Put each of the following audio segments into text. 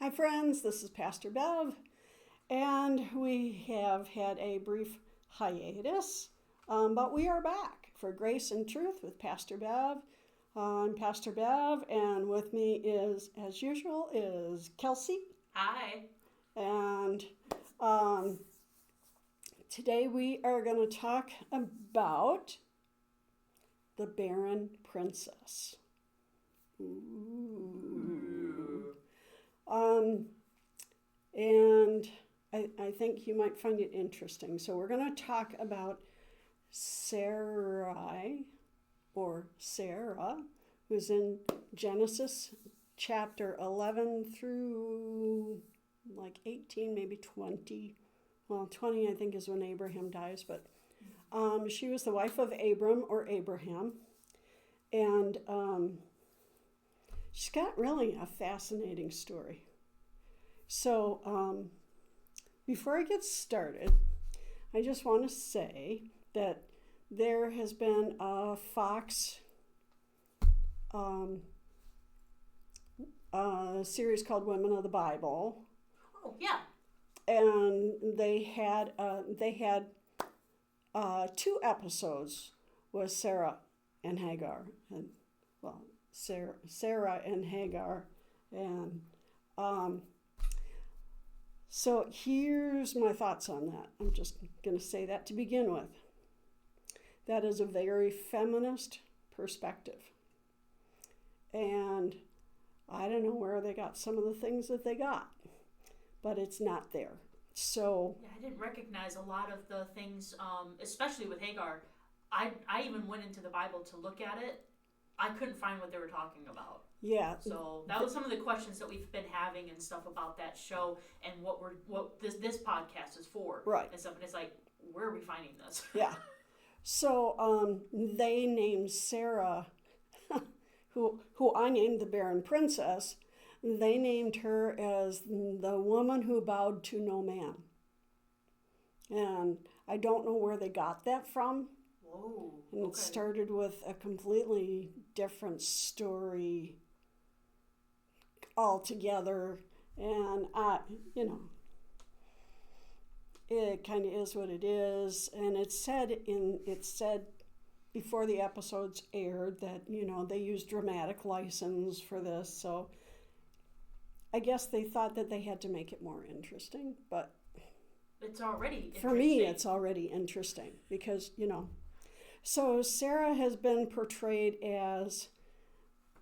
Hi, friends. This is Pastor Bev, and we have had a brief hiatus, but we are back for Grace and Truth with Pastor Bev. I'm Pastor Bev, and with me is, as usual, is Kelsey. Hi. And today we are going to talk about the Barren Princess. Ooh. And I think you might find it interesting. So we're going to talk about Sarai, or Sarah, who's in Genesis chapter 11 through like 18, maybe 20. Well, 20 I think is when Abraham dies, but she was the wife of Abram or Abraham. And she's got really a fascinating story. So before I get started, I just want to say that there has been a Fox series called Women of the Bible. Oh, yeah. And they had 2 episodes with Sarah and Hagar, and well, Sarah and Hagar, and so here's my thoughts on that. I'm just going to say that to begin with. That is a very feminist perspective. And I don't know where they got some of the things that they got, but it's not there. So yeah, I didn't recognize a lot of the things, especially with Hagar. I even went into the Bible to look at it. I couldn't find what they were talking about. Yeah. So that was some of the questions that we've been having and stuff about that show and what this podcast is for. Right. And stuff. And it's like, where are we finding this? Yeah. So they named Sarah, who I named the Barren Princess. They named her as the woman who bowed to no man. And I don't know where they got that from. Whoa. And it started with a completely different story altogether. And it kind of is what it is. And it said before the episodes aired that, they used dramatic license for this. So I guess they thought that they had to make it more interesting, but it's already interesting. For me, it's already interesting because, So Sarah has been portrayed as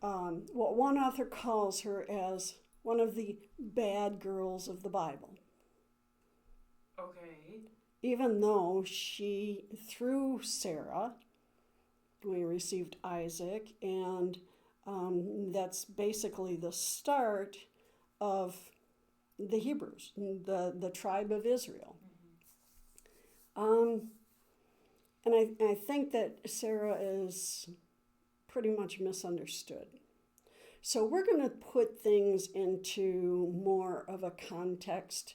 what one author calls her as one of the bad girls of the Bible. Okay. Even though through Sarah, we received Isaac, and that's basically the start of the Hebrews, the tribe of Israel. Mm-hmm. And I think that Sarah is pretty much misunderstood. So we're going to put things into more of a context.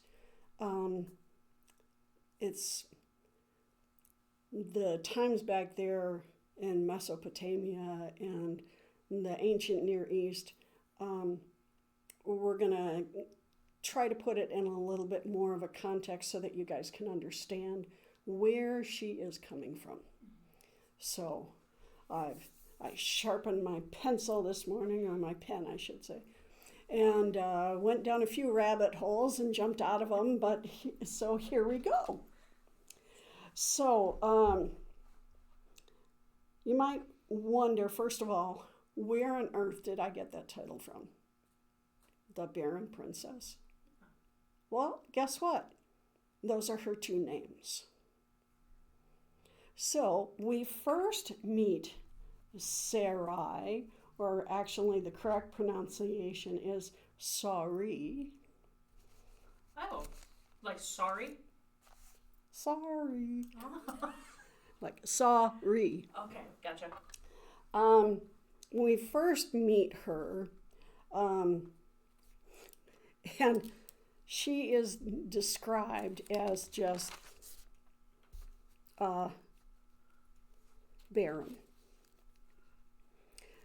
It's the times back there in Mesopotamia and the ancient Near East. We're going to try to put it in a little bit more of a context so that you guys can understand where she is coming from. So I sharpened my pencil this morning, or my pen, I should say, and went down a few rabbit holes and jumped out of them, so here we go. So you might wonder, first of all, where on earth did I get that title from? The Barren Princess. Well, guess what? Those are her 2 names. So we first meet Sarai, or actually the correct pronunciation is Sari. Oh, like sorry? Sorry. Like sorry. Okay, gotcha. We first meet her, and she is described as just barren.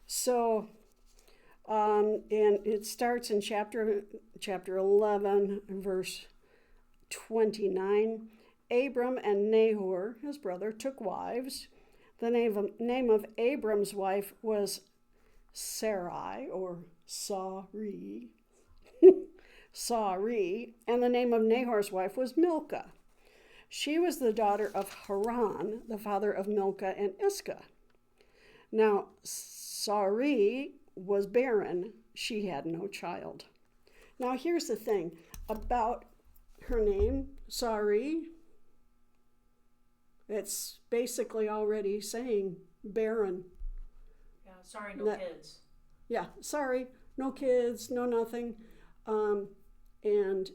So And it starts in chapter 11, verse 29. Abram and Nahor, his brother, took wives. The name of Abram's wife was Sarai, or Sarai. Sarai, and the name of Nahor's wife was Milcah. She was the daughter of Haran, the father of Milcah and Iscah. Now, Sarai was barren. She had no child. Now, here's the thing about her name, Sarai. It's basically already saying barren. Yeah, sorry, no kids. Yeah, sorry, no kids, no nothing. And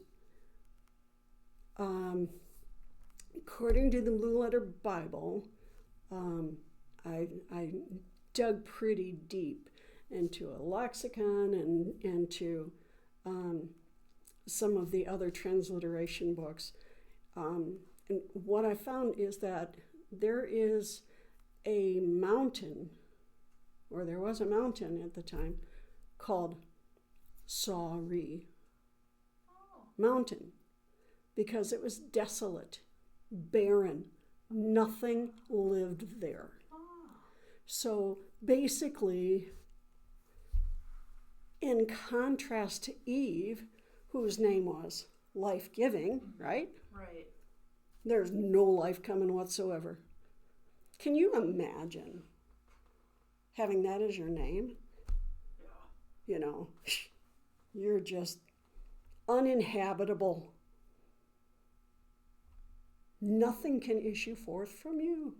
according to the Blue Letter Bible, I dug pretty deep into a lexicon and into some of the other transliteration books. And what I found is that there is a mountain, or there was a mountain at the time, called Sarai Mountain, because it was desolate, barren. Nothing lived there. So basically, in contrast to Eve, whose name was life-giving, right? Right. There's no life coming whatsoever. Can you imagine having that as your name? Yeah. You know, you're just uninhabitable. Nothing can issue forth from you.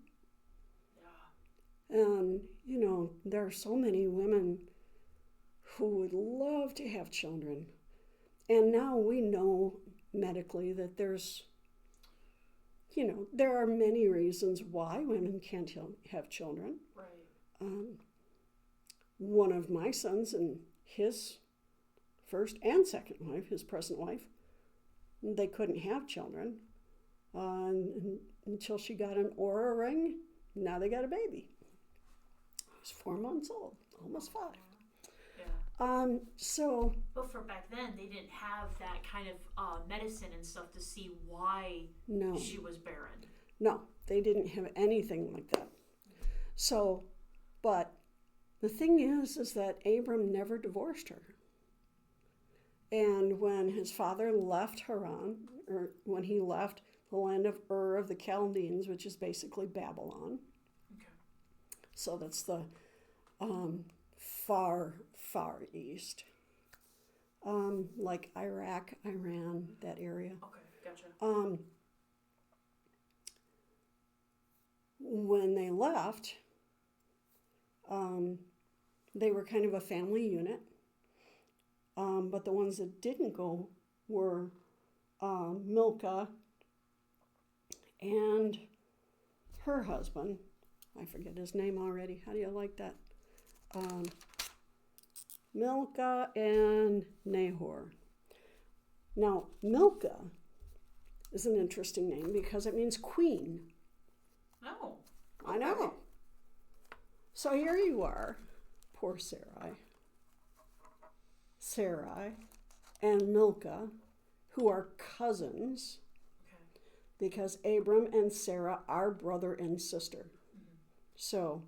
Yeah. And, you know, there are so many women who would love to have children. And now we know medically that there's, you know, there are many reasons why women can't have children. Right. One of my sons and his first and second wife, his present wife, they couldn't have children until she got an Oura ring. Now they got a baby. He's 4 months old, almost 5. Yeah. So. But for back then, they didn't have that kind of medicine and stuff to see why she was barren. No, they didn't have anything like that. So, but the thing is that Abram never divorced her. And when his father left Haran, or when he left the land of Ur of the Chaldeans, which is basically Babylon. Okay. So that's the far, far east. Like Iraq, Iran, that area. Okay, gotcha. When they left, they were kind of a family unit. But the ones that didn't go were Milcah and her husband. I forget his name already. How do you like that? Milcah and Nahor. Now, Milcah is an interesting name because it means queen. Oh. I know. So here you are, poor Sarai and Milcah, who are cousins, because Abram and Sarah are brother and sister. Mm-hmm. So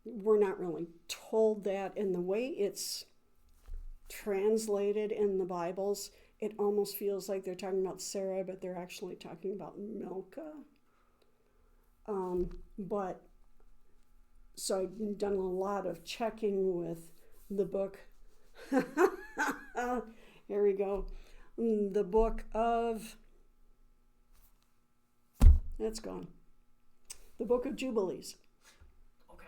we're not really told that. In the way it's translated in the Bibles, it almost feels like they're talking about Sarah, but they're actually talking about Milcah. But so I've done a lot of checking with the book. Here we go. The book of, it's gone. The book of Jubilees.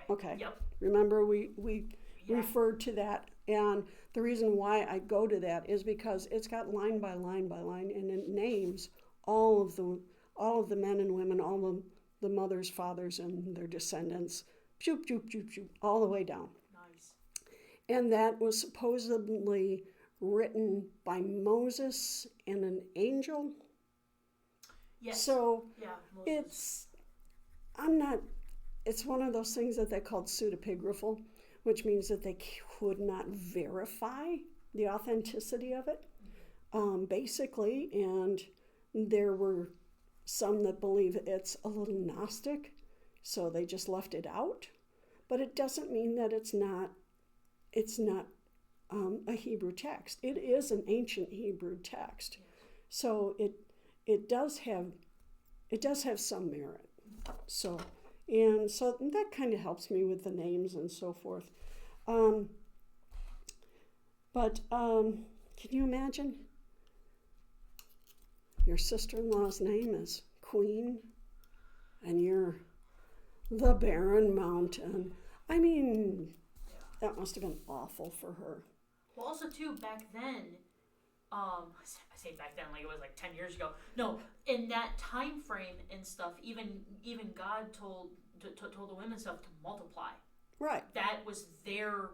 Okay. Yep. Remember we referred to that, and the reason why I go to that is because it's got line by line by line, and it names all of the men and women, all the mothers, fathers, and their descendants, shoop, shoop, shoop, shoop, all the way down. Nice. And that was supposedly written by Moses and an angel. Yes. So Moses. it's one of those things that they called pseudepigraphal, which means that they could not verify the authenticity of it, basically. And there were some that believe it's a little Gnostic, so they just left it out. But it doesn't mean that it's not a Hebrew text. It is an ancient Hebrew text, so it does have some merit. So that kind of helps me with the names and so forth. But can you imagine? Your sister-in-law's name is Queen, and you're the Barren Mountain. I mean, that must have been awful for her. Well, also too, back then, I say back then like it was like 10 years ago. No, in that time frame and stuff, even God told the women stuff to multiply. Right. That was their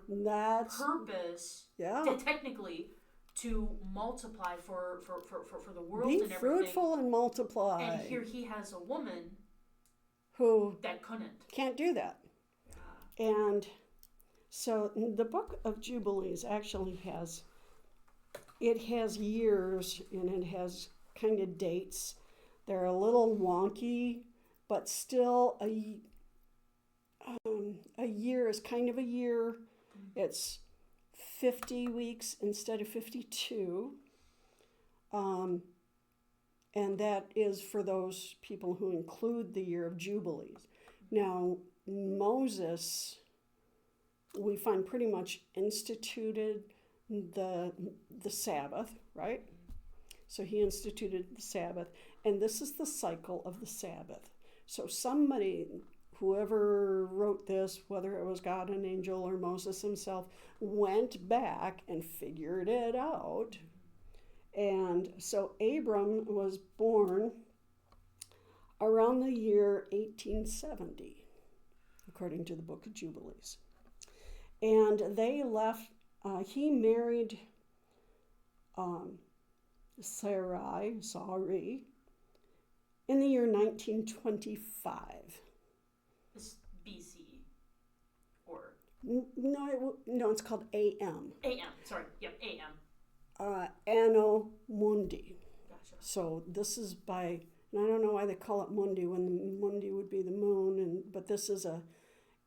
purpose. Yeah. Technically, to multiply for the world Be and everything. Be fruitful and multiply. And here he has a woman who can't do that. And so the book of Jubilees actually has years, and it has kind of dates. They're a little wonky, but still a year is kind of a year. It's 50 weeks instead of 52. And that is for those people who include the year of Jubilees. Now, Moses, we find pretty much instituted the Sabbath, right? So he instituted the Sabbath, and this is the cycle of the Sabbath. So somebody, whoever wrote this, whether it was God, an angel, or Moses himself, went back and figured it out. And so Abram was born around the year 1870, according to the book of Jubilees. And they left, he married Sarai, in the year 1925. This BC, or? No, it's called AM. AM, sorry, yep, AM. Anno Mundi. Gotcha. So this is by, and I don't know why they call it Mundi when the Mundi would be the moon, but this is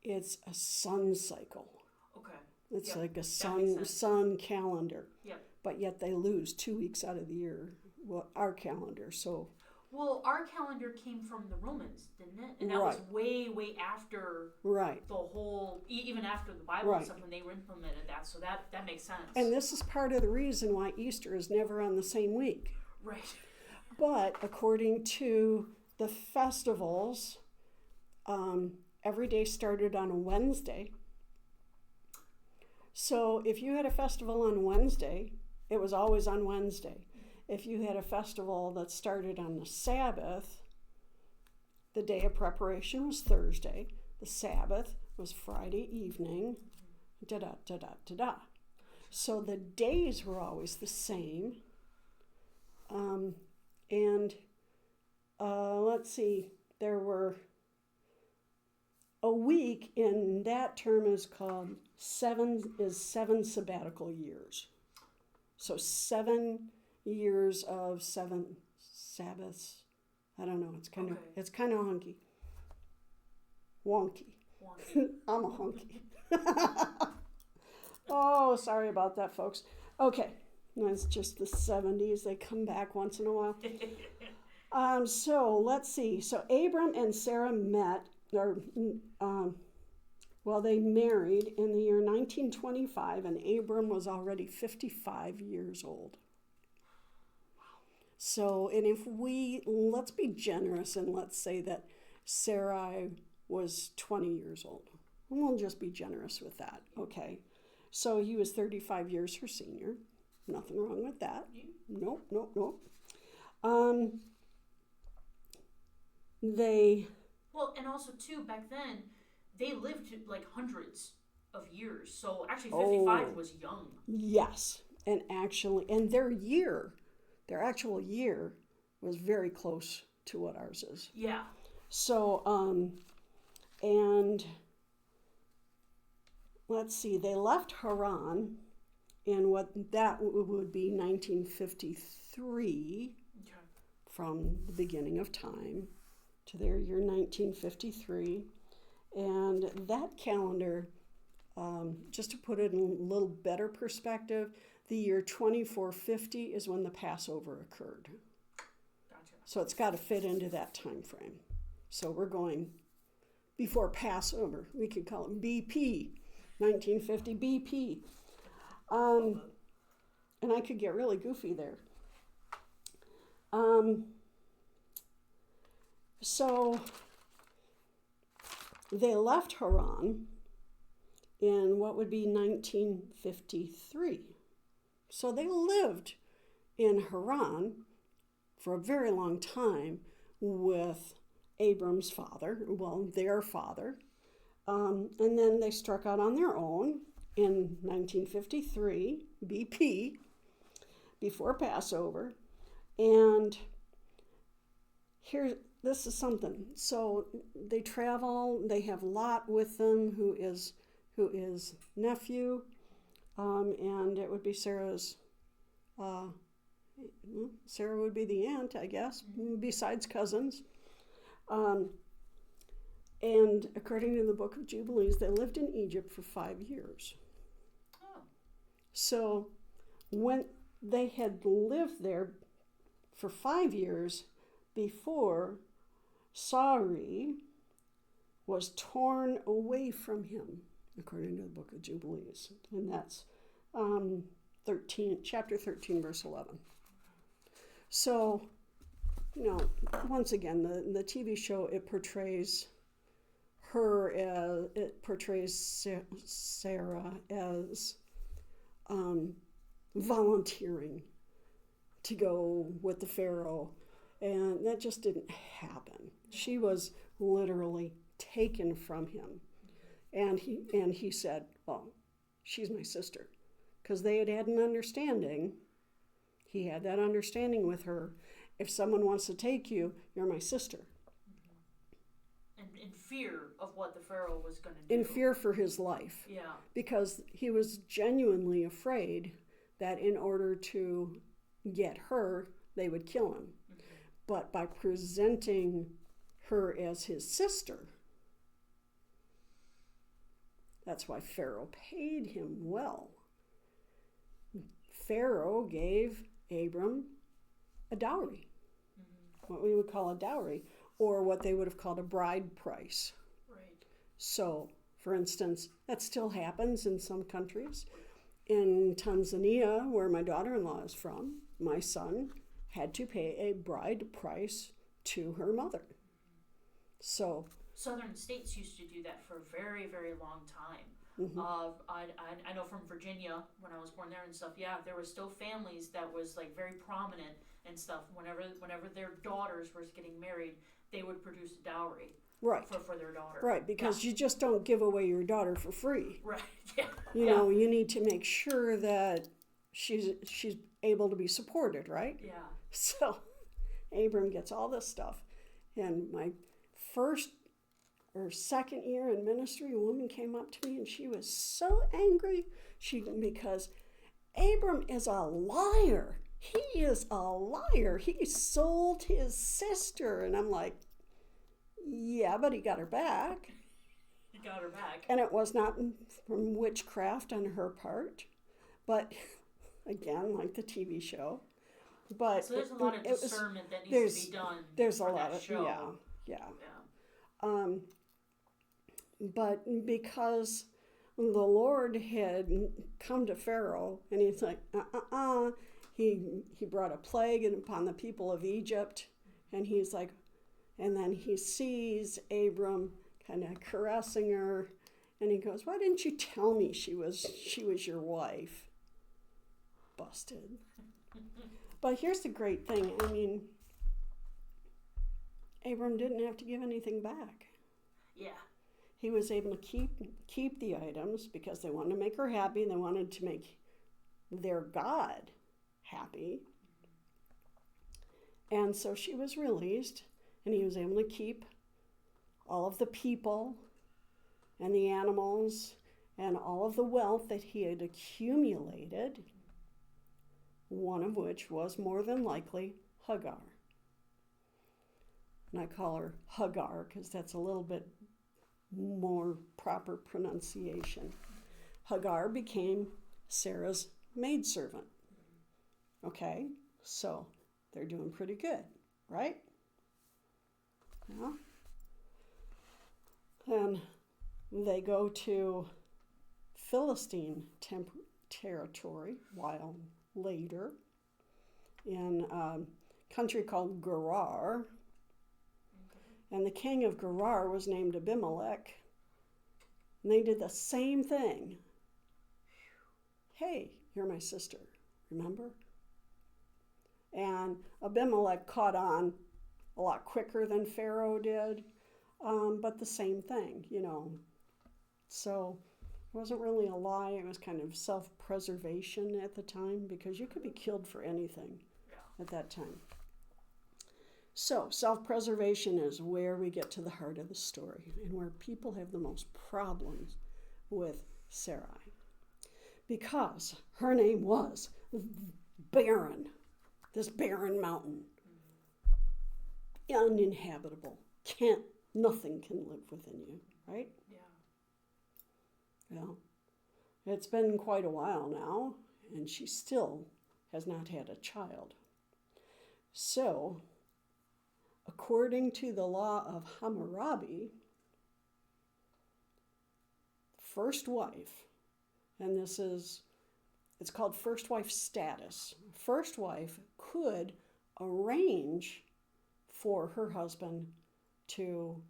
it's a sun cycle. Okay. It's like a sun calendar. Yep. But yet they lose 2 weeks out of the year, our calendar. So. Well, our calendar came from the Romans, didn't it? And that was way, way after the whole, even after the Bible and stuff, when they implemented that. So that makes sense. And this is part of the reason why Easter is never on the same week. Right. But according to the festivals, every day started on a Wednesday. So if you had a festival on Wednesday, it was always on Wednesday. If you had a festival that started on the Sabbath, the day of preparation was Thursday. The Sabbath was Friday evening. Da-da-da-da-da-da. So the days were always the same. Let's see, there were a week in that term is called seven sabbatical years. So 7 years of 7 Sabbaths. I don't know. It's kind of honky. Wonky. I'm a honky. Oh, sorry about that, folks. Okay, that's just the 70s. They come back once in a while. So let's see. So Abram and Sarah met, they married in the year 1925, and Abram was already 55 years old. So, and let's be generous and let's say that Sarai was 20 years old. We'll just be generous with that, okay? So he was 35 years her senior. Nothing wrong with that. Nope. Well, and also too, back then, they lived like hundreds of years. So actually 55 was young. Yes. And their actual year was very close to what ours is. Yeah. So, and let's see, they left Haran in what that would be 1953 Okay. from the beginning of time to their year 1953. And that calendar, just to put it in a little better perspective, the year 2450 is when the Passover occurred. Gotcha. So it's got to fit into that time frame. So we're going before Passover. We could call it BP, 1950 BP. And I could get really goofy there. So they left Haran in what would be 1953. So they lived in Haran for a very long time with Abram's father, well, their father. And then they struck out on their own in 1953, BP, before Passover. And this is something. So they travel, they have Lot with them, who is nephew, and it would be Sarah's, Sarah would be the aunt, I guess, besides cousins. And according to the book of Jubilees, they lived in Egypt for 5 years. Oh. So when they had lived there for 5 years before, Sarai was torn away from him, according to the book of Jubilees. And that's chapter 13, verse 11. So, once again, the TV show, it portrays her as, it portrays Sarah as volunteering to go with the Pharaoh, and that just didn't happen. She was literally taken from him, and he said, "Well, she's my sister," because they had an understanding. He had that understanding with her. If someone wants to take you, you're my sister. And in fear of what the Pharaoh was going to do. In fear for his life. Yeah. Because he was genuinely afraid that in order to get her, they would kill him. Mm-hmm. But by presenting her as his sister, that's why Pharaoh paid him well. Pharaoh gave Abram a dowry, what we would call a dowry, or what they would have called a bride price. Right. So, for instance, that still happens in some countries. In Tanzania, where my daughter-in-law is from, my son had to pay a bride price to her mother. So Southern states used to do that for a very, very long time. Mm-hmm. I know from Virginia, when I was born there and stuff, yeah, there were still families that was like very prominent and stuff. Whenever their daughters were getting married, they would produce a dowry. Right. For their daughter. Right, because you just don't give away your daughter for free. Right, yeah. You know, you need to make sure that she's able to be supported, right? Yeah. So Abram gets all this stuff. And my first or second year in ministry, a woman came up to me and she was so angry because Abram is a liar. He is a liar. He sold his sister. And I'm like, yeah, but he got her back. He got her back. And it was not from witchcraft on her part, but again, like the TV show. But so there's a lot of discernment that needs to be done. There's a lot of show. Yeah. But because the Lord had come to Pharaoh, and he's like, he brought a plague upon the people of Egypt, and he's like, and then he sees Abram kind of caressing her, and he goes, "Why didn't you tell me she was your wife?" Busted. But here's the great thing. I mean, Abram didn't have to give anything back. Yeah. He was able to keep the items because they wanted to make her happy. They wanted to make their God happy. And so she was released, and he was able to keep all of the people and the animals and all of the wealth that he had accumulated, one of which was more than likely Hagar. And I call her Hagar because that's a little bit more proper pronunciation. Hagar became Sarah's maidservant. Okay, so they're doing pretty good, right? Yeah. And they go to Philistine territory a while later in a country called Gerar. And the king of Gerar was named Abimelech. And they did the same thing. Hey, you're my sister, remember? And Abimelech caught on a lot quicker than Pharaoh did, but the same thing, you know. So it wasn't really a lie. It was kind of self-preservation at the time because you could be killed for anything at that time. So self-preservation is where we get to the heart of the story and where people have the most problems with Sarai. Because her name was Barren, this barren mountain, uninhabitable. Nothing can live within you, right? Yeah. Well, it's been quite a while now, and she still has not had a child. So, according to the law of Hammurabi, first wife, and it's called first wife status. First wife could arrange for her husband to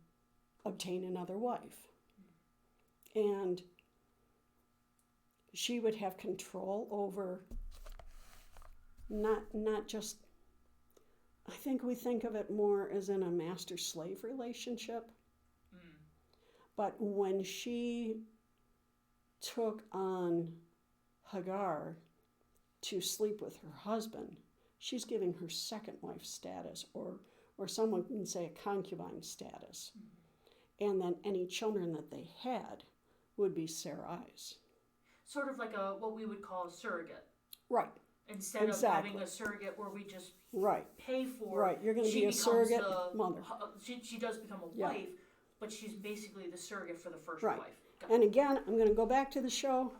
obtain another wife. And she would have control over not just, I think we think of it more as in a master-slave relationship. But when she took on Hagar to sleep with her husband, she's giving her second wife status, or someone can say a concubine status. And then any children that they had would be Sarai's. Sort of like what we would call a surrogate. Right. Instead of having a surrogate where we just pay for. Right, you're going to be a surrogate mother. She does become a wife, but she's basically the surrogate for the first right. wife. And again, I'm going to go back to the show.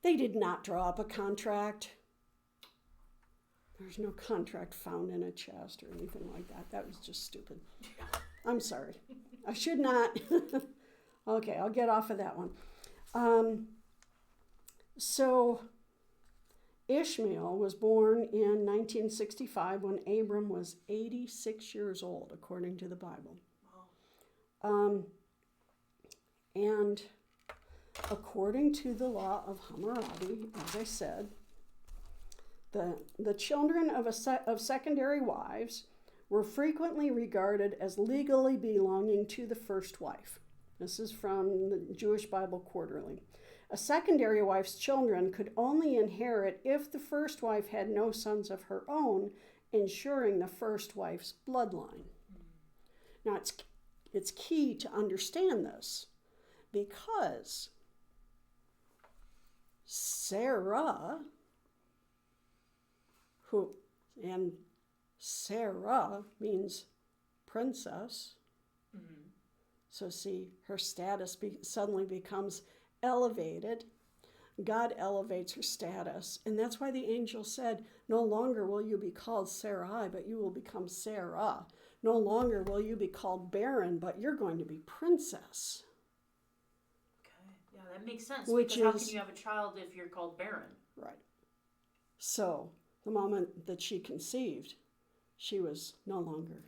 They did not draw up a contract. There's no contract found in a chest or anything like that. That was just stupid. I'm sorry. I should not. Okay, I'll get off of that one. So Ishmael was born in 1965 when Abram was 86 years old, according to the Bible. And according to the law of Hammurabi, as I said, the children of secondary wives were frequently regarded as legally belonging to the first wife. This is from the Jewish Bible Quarterly. A secondary wife's children could only inherit if the first wife had no sons of her own, ensuring the first wife's bloodline. Now, it's key to understand this because Sarah, and Sarah means princess. So see, her status suddenly becomes elevated. God elevates her status. And that's why the angel said, no longer will you be called Sarai, but you will become Sarah. No longer will you be called barren, but you're going to be princess. Okay, yeah, that makes sense. Because how can you have a child if you're called barren? Right. So the moment that she conceived, she was no longer.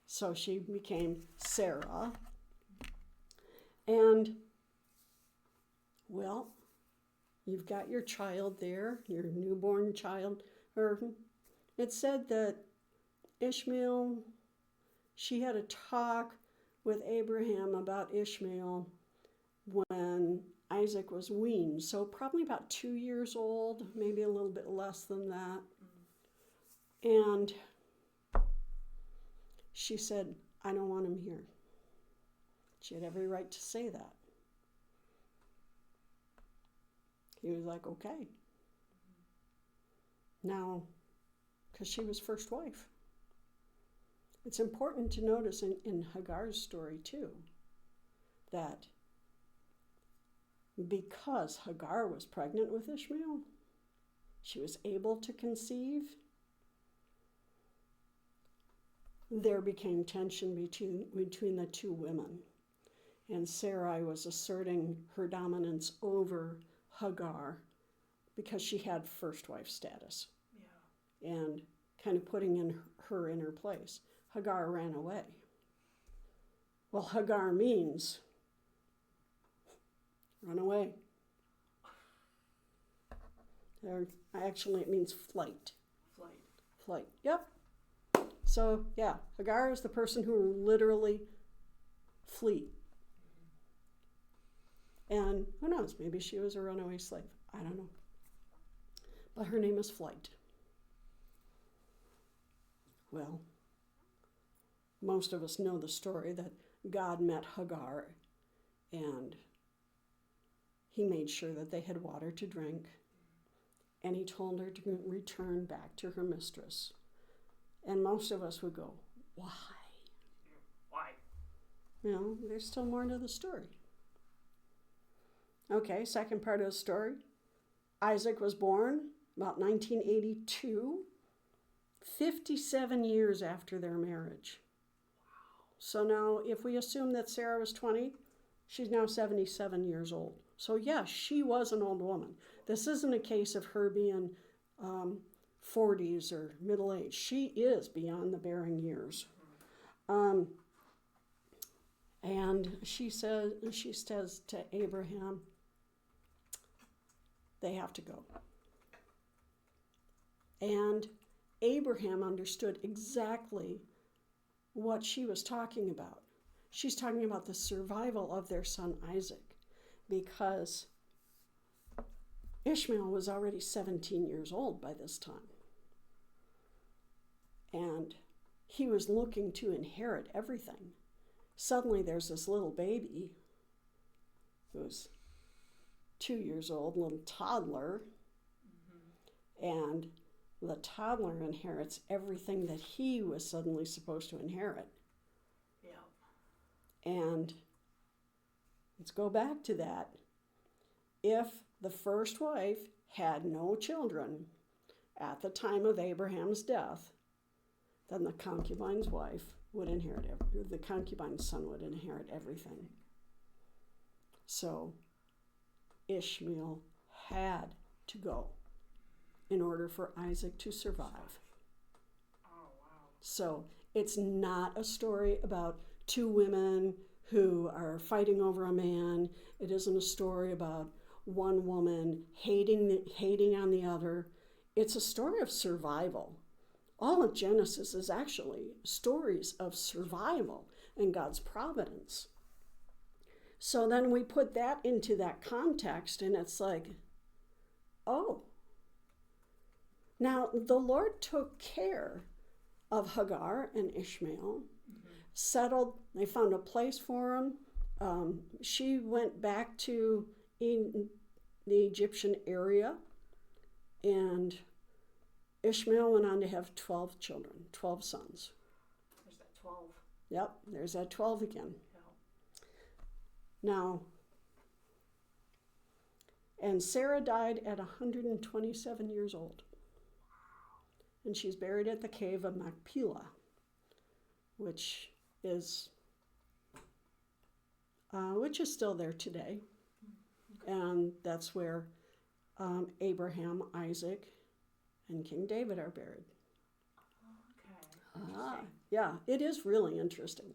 So she became Sarah. And, well, you've got your child there, your newborn child. It said that Ishmael, she had a talk with Abraham about Ishmael when Isaac was weaned. So probably about 2 years old, maybe a little bit less than that. And she said, I don't want him here. She had every right to say that. He was like, okay. Now, because she was first wife. It's important to notice in Hagar's story too, that because Hagar was pregnant with Ishmael, she was able to conceive. There became tension between the two women. And Sarai was asserting her dominance over Hagar because she had first wife status. Yeah. And kind of putting her in her place. Hagar ran away. Well, Hagar means run away. Actually, it means flight. Flight. Yep. So, yeah, Hagar is the person who literally flee. And who knows, maybe she was a runaway slave. I don't know. But her name is Flight. Well, most of us know the story that God met Hagar and he made sure that they had water to drink, and he told her to return back to her mistress. And most of us would go, why? Why? You know, there's still more to the story. Okay, second part of the story. Isaac was born about 1982, 57 years after their marriage. Wow. So now, if we assume that Sarah was 20, she's now 77 years old. So yeah, she was an old woman. This isn't a case of her being 40s or middle age. She is beyond the bearing years. And she says to Abraham, they have to go. And Abraham understood exactly what she was talking about. She's talking about the survival of their son Isaac, because Ishmael was already 17 years old by this time. And he was looking to inherit everything. Suddenly there's this little baby who's 2 years old, little toddler, and the toddler inherits everything that he was suddenly supposed to inherit. Yeah. And let's go back to that. If the first wife had no children at the time of Abraham's death, then the concubine's wife would inherit the concubine's son would inherit everything. So Ishmael had to go in order for Isaac to survive. Oh, wow. So it's not a story about two women who are fighting over a man. It isn't a story about one woman hating on the other. It's a story of survival. All of Genesis is actually stories of survival and God's providence. So then we put that into that context, and it's like, oh. Now, the Lord took care of Hagar and Ishmael, settled, they found a place for him. She went back to the Egyptian area, and Ishmael went on to have 12 children, 12 sons. There's that 12. Yep, there's that 12 again. Yeah. Now, and Sarah died at 127 years old. And she's buried at the cave of Machpelah, which is still there today. And that's where Abraham, Isaac, and King David are buried. Okay. Yeah, it is really interesting.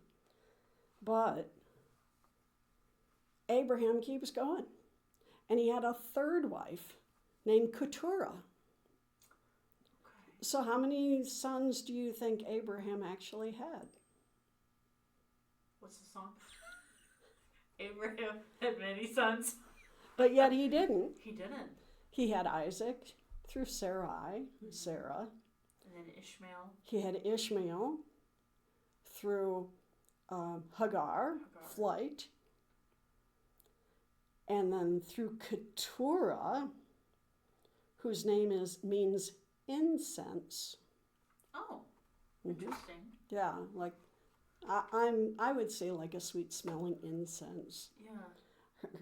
But Abraham keeps going. And he had a third wife named Keturah. Okay. So how many sons do you think Abraham actually had? What's the song? Abraham had many sons. But yet he didn't. He didn't. He had Isaac through Sarah. And then Ishmael. He had Ishmael through Hagar, flight. And then through Keturah, whose name means incense. Oh, Mm-hmm. interesting. Yeah, like I would say like a sweet smelling incense. Yeah.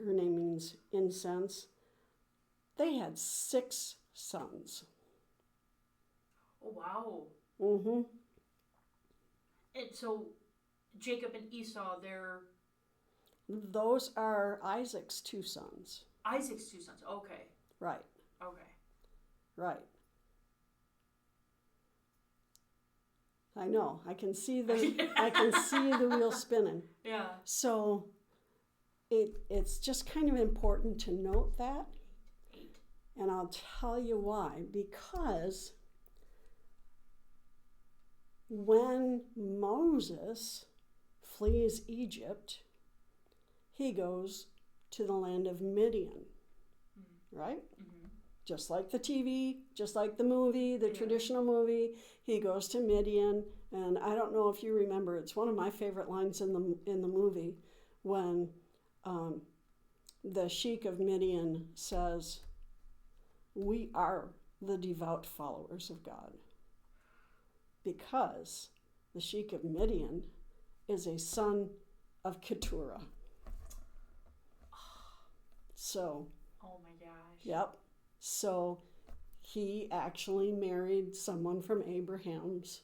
Her name means incense. They had 6 sons. Oh, wow. Mm-hmm. And so Jacob and Esau, they're Those are Isaac's 2 sons. Isaac's 2 sons. Okay. Right, Okay. right. I know. I can see the wheel spinning. Yeah. So it's just kind of important to note that. 8. And I'll tell you why. Because when Moses flees Egypt, he goes to the land of Midian, right? Mm-hmm. Just like the TV, just like the movie, the Yeah. traditional movie, he goes to Midian. And I don't know if you remember, it's one of my favorite lines in the movie when the sheik of Midian says, "We are the devout followers of God," because the sheik of Midian is a son of Keturah. So, Oh my gosh. yep. So he actually married someone from Abraham's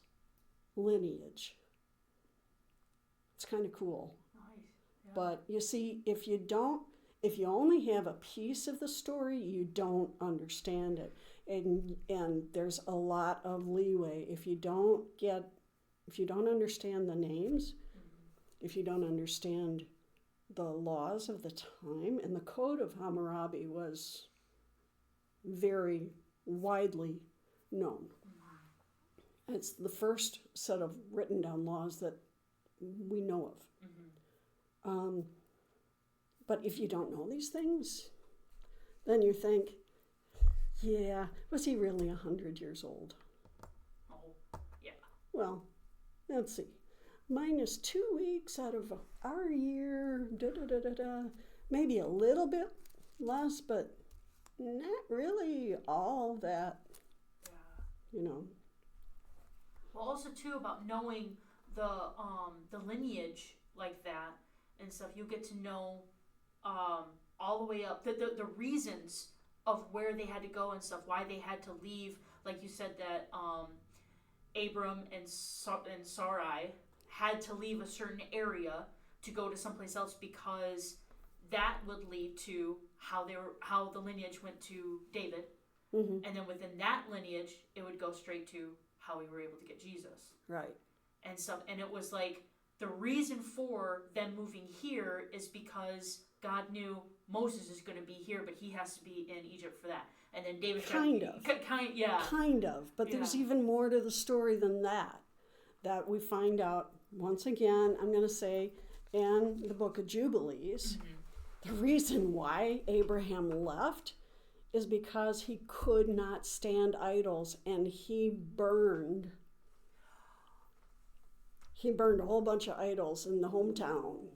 lineage. It's kind of cool. Nice. Yeah. But you see, if you only have a piece of the story, you don't understand it. And there's a lot of leeway if you don't understand the names, if you don't understand the laws of the time. And the Code of Hammurabi was very widely known. It's the first set of written down laws that we know of. But if you don't know these things, then you think, yeah, was he really 100 years old? Oh, yeah. Well, let's see. Minus 2 weeks out of our year, maybe a little bit less, but not really all that, Yeah. Well, also too about knowing the lineage like that and stuff. You get to know all the way up the reasons of where they had to go and stuff. Why they had to leave. Like you said that Abram and Sarai had to leave a certain area to go to someplace else because that would lead to how the lineage went to David. Mm-hmm. And then within that lineage, it would go straight to how we were able to get Jesus. Right. And stuff. And it was like the reason for them moving here is because God knew Moses is going to be here, but he has to be in Egypt for that. And then David Kind of. Yeah. Kind of. But there's even more to the story than that. That we find out, once again, I'm going to say, in the book of Jubilees, the reason why Abraham left is because he could not stand idols, and he burned a whole bunch of idols in the hometown.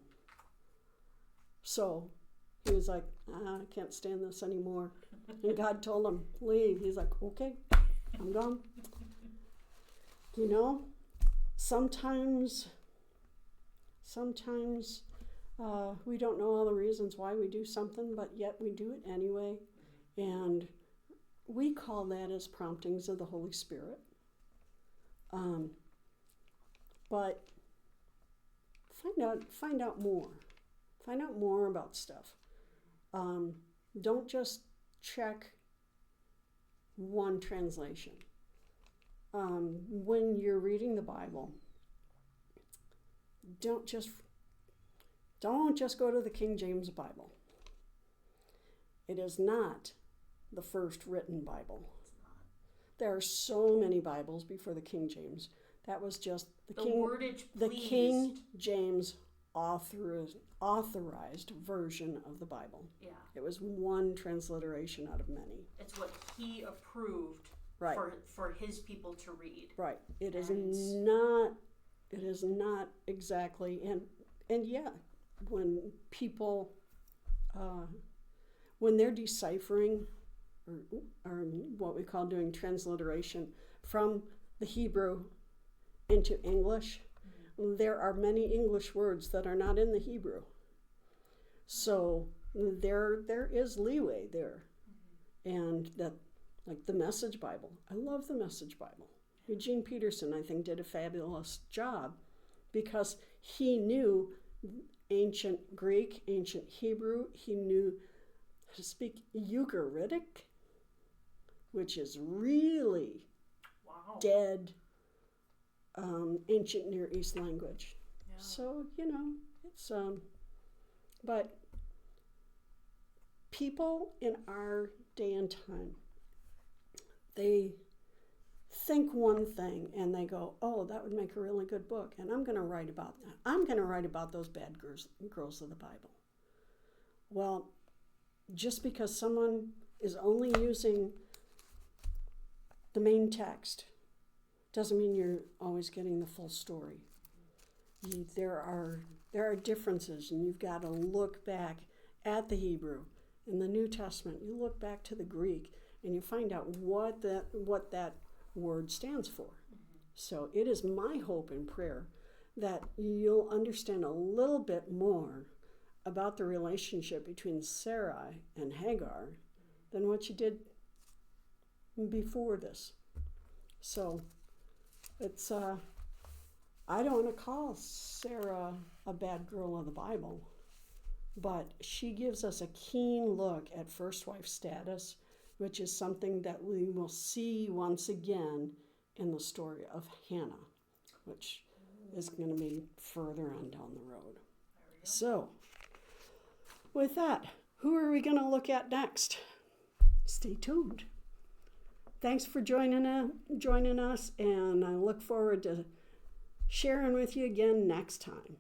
So he was like, I can't stand this anymore. And God told him, leave. He's like, okay, I'm gone. You know, sometimes we don't know all the reasons why we do something, but yet we do it anyway. And we call that as promptings of the Holy Spirit. But find out more. Find out more about stuff. Don't just check one translation. When you're reading the Bible, don't just go to the King James Bible. It is not the first written Bible. There are so many Bibles before the King James. That was just the King James authorized version of the Bible. Yeah. It was one transliteration out of many. It's what he approved Right. for his people to read. Right. It is not exactly, and yeah, when people when they're deciphering, or what we call doing transliteration from the Hebrew into English, there are many English words that are not in the Hebrew. So there is leeway there. And that, like the Message Bible. I love the Message Bible. Eugene Peterson, I think, did a fabulous job because he knew ancient Greek, ancient Hebrew. He knew how to speak Ugaritic, which is really dead ancient Near East language. Yeah. So, it's, but people in our day and time, they think one thing and they go, oh, that would make a really good book, and I'm going to write about that. I'm going to write about those bad girls of the Bible. Well, just because someone is only using the main text doesn't mean you're always getting the full story. There are differences, and you've got to look back at the Hebrew. In the New Testament, you look back to the Greek, and you find out what that word stands for. So it is my hope and prayer that you'll understand a little bit more about the relationship between Sarai and Hagar than what you did before this. So it's I don't want to call Sarah a bad girl of the Bible, but she gives us a keen look at first wife status, which is something that we will see once again in the story of Hannah, which is going to be further on down the road. So, with that, who are we going to look at next? Stay tuned. Thanks for joining us, and I look forward to sharing with you again next time.